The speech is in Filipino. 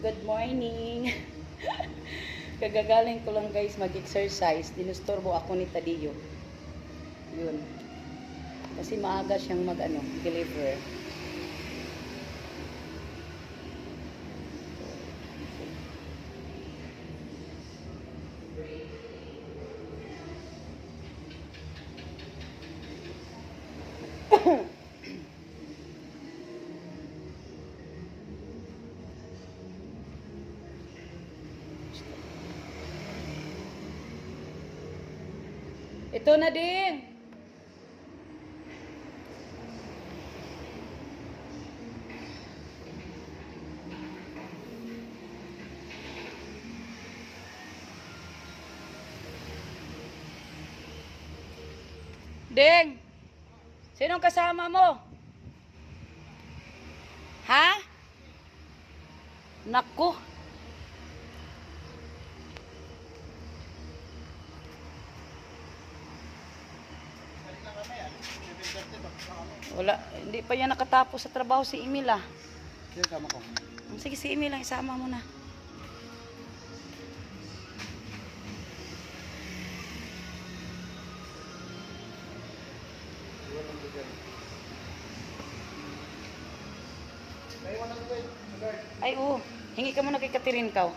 Good morning. Kagagaling ko lang guys mag-exercise. Dinusturbo ako ni Tadiyo. Yun. Kasi maaga siyang deliver. Ito na din. Ding. Sinong kasama mo? Ha? Naku. Wala, hindi pa yan nakatapos sa trabaho si Emil ah. Sige, sama ko. Sige, si Emil lang, isama mo na. Ay, hingi ka muna kay Catherine Kao.